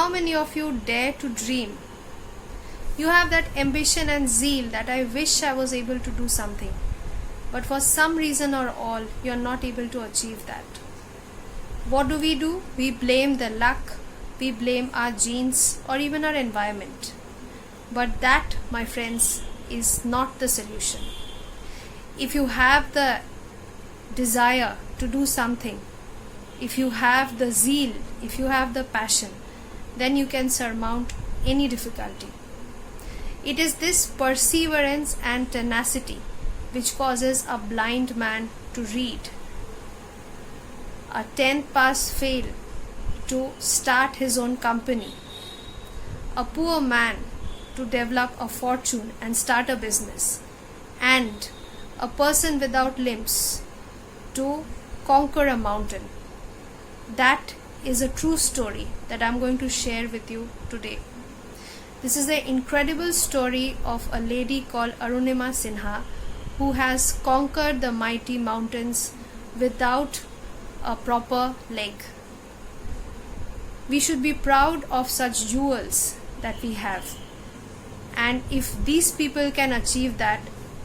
how many of you dare to dream? You have that ambition and zeal that I wish I was able to do something, but for some reason or all, you are not able to achieve that. What do? We blame the luck, we blame our genes or even our environment. But that, my friends, is not the solution. If you have the desire to do something, if you have the zeal, if you have the passion, then you can surmount any difficulty. It is this perseverance and tenacity which causes a blind man to read, a 10th pass fail to start his own company, a poor man to develop a fortune and start a business, and a person without limbs to conquer a mountain. That is a true story that I'm going to share with you today. This is the incredible story of a lady called Arunima Sinha, who has conquered the mighty mountains without a proper leg. We should be proud of such jewels that we have. And if these people can achieve that,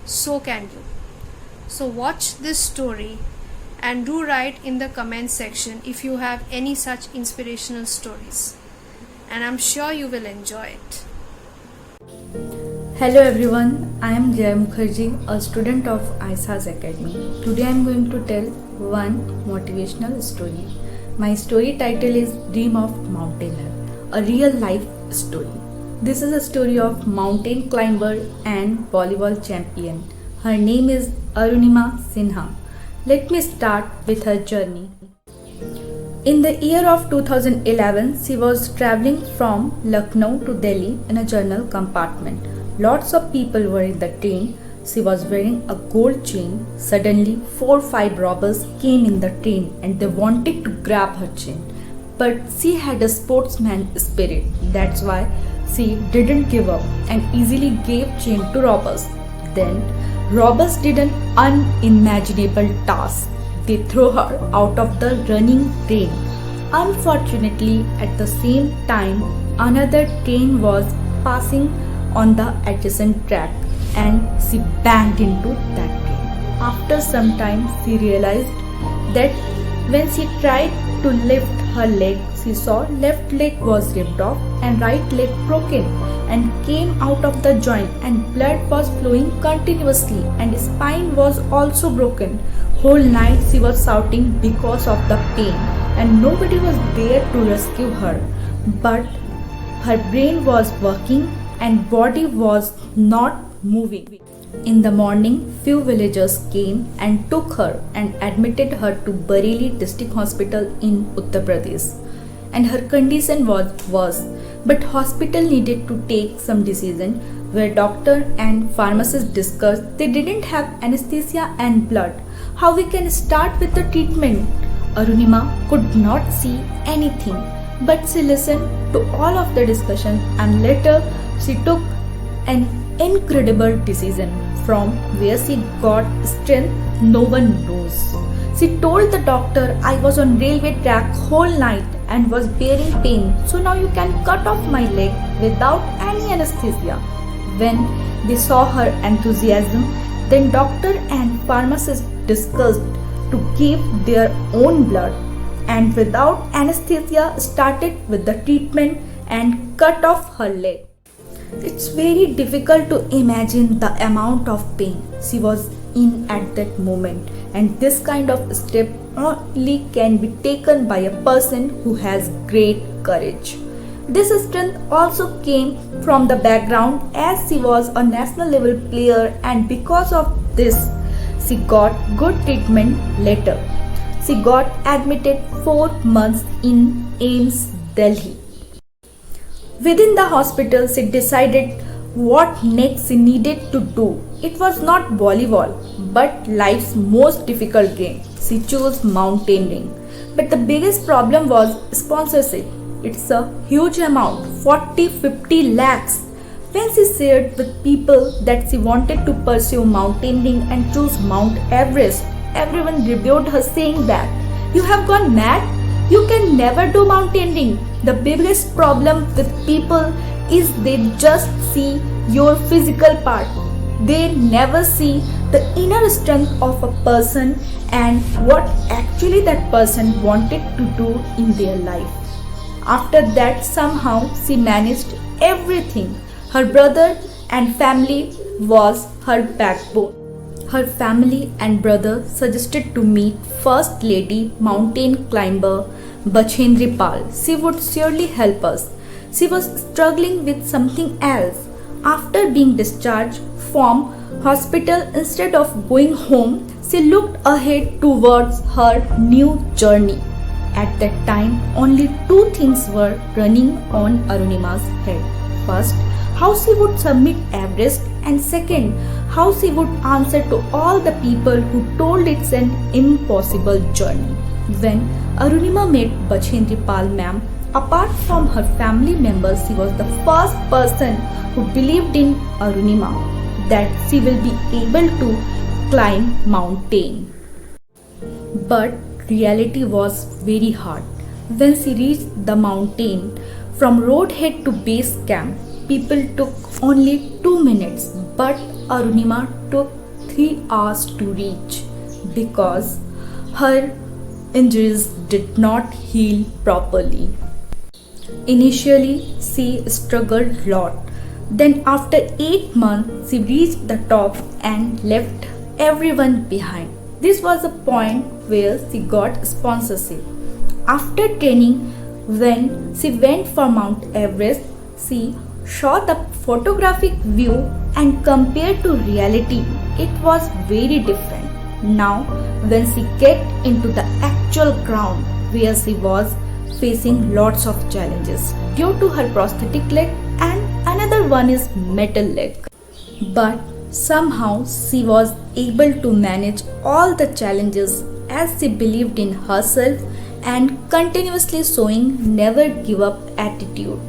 so can you. So watch this story and do write in the comment section if you have any such inspirational stories. And I'm sure you will enjoy it. Hello everyone, I am Jaya Mukherjee, a student of ISAS Academy. Today I am going to tell one motivational story. My story title is Dream of Mountaineer, a real life story. This is a story of mountain climber and volleyball champion. Her name is Arunima Sinha. Let me start with her journey. In the year of 2011, she was traveling from Lucknow to Delhi in a journal compartment. Lots of people were in the train. She was wearing a gold chain. Suddenly, 4 or 5 robbers came in the train and they wanted to grab her chain. But she had a sportsman spirit. That's why she didn't give up and easily gave chain to robbers. Then, robbers did an unimaginable task. They threw her out of the running train. Unfortunately, at the same time, another train was passing on the adjacent track and she banged into that train. After some time, she realized that when she tried to lift her leg, she saw left leg was ripped off and right leg broken and came out of the joint, and blood was flowing continuously and spine was also broken. Whole night she was shouting because of the pain and nobody was there to rescue her. But her brain was working and body was not moving. In the morning, few villagers came and took her and admitted her to Bareilly District Hospital in Uttar Pradesh. And her condition was worse, but hospital needed to take some decision where doctor and pharmacist discussed they didn't have anesthesia and blood. How we can start with the treatment? Arunima could not see anything, but she listened to all of the discussion and later she took an incredible decision. From where she got strength, no one knows. She told the doctor, I was on railway track whole night and was bearing pain, so now you can cut off my leg without any anesthesia. When they saw her enthusiasm, then doctor and pharmacist discussed to give their own blood and without anesthesia started with the treatment and cut off her leg. It's very difficult to imagine the amount of pain she was in at that moment, and this kind of step only can be taken by a person who has great courage. This strength also came from the background as she was a national level player, and because of this she got good treatment later. She got admitted 4 months in AIIMS Delhi. Within the hospital, she decided what next she needed to do. It was not volleyball, but life's most difficult game. She chose mountaineering. But the biggest problem was sponsorship. It's a huge amount, 40-50 lakhs. When she shared with people that she wanted to pursue mountaineering and choose Mount Everest, everyone rebuked her saying that, "You have gone mad? You can never do mountaineering. The biggest problem with people is they just see your physical part. They never see the inner strength of a person and what actually that person wanted to do in their life. After that, somehow she managed everything. Her brother and family was her backbone. Her family and brother suggested to meet First Lady mountain climber Bachendri Pal. She would surely help us. She was struggling with something else. After being discharged from hospital, instead of going home, she looked ahead towards her new journey. At that time, only two things were running on Arunima's head. First, how she would summit Everest, and second, how she would answer to all the people who told it's an impossible journey. When Arunima met Bachendri Pal ma'am, apart from her family members, she was the first person who believed in Arunima, that she will be able to climb mountain. But reality was very hard. When she reached the mountain, from roadhead to base camp, people took only 2 minutes, but Arunima took 3 hours to reach because her injuries did not heal properly. Initially, she struggled a lot. Then after 8 months, she reached the top and left everyone behind. This was a point where she got sponsorship. After training, when she went for Mount Everest, she saw the photographic view and compared to reality, it was very different. Now, when she get into the actual ground where she was facing lots of challenges due to her prosthetic leg and another one is metal leg. But somehow she was able to manage all the challenges as she believed in herself and continuously showing never give up attitude.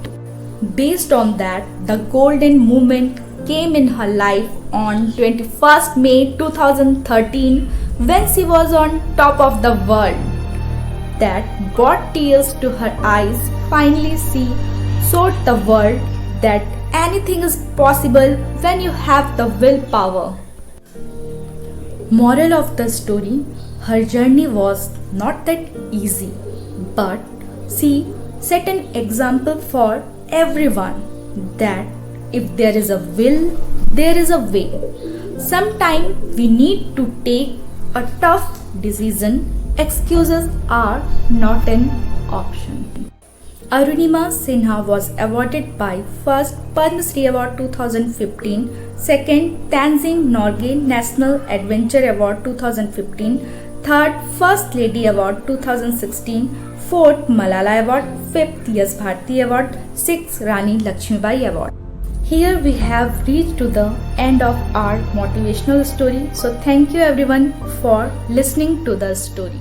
Based on that, the golden moment came in her life on 21st May 2013 when she was on top of the world. That brought tears to her eyes. Finally, she showed the world that anything is possible when you have the willpower. Moral of the story: her journey was not that easy, but she set an example for everyone that if there is a will, there is a way. Sometimes we need to take a tough decision. Excuses are not an option. Arunima Sinha was awarded by first Padma Shri Award 2015, second Tenzing Norgay National Adventure Award 2015, third First Lady Award 2016, fourth Malala Award, fifth Yash Bharti Award, sixth Rani Lakshmibai Award. Here we have reached to the end of our motivational story. So thank you everyone for listening to the story.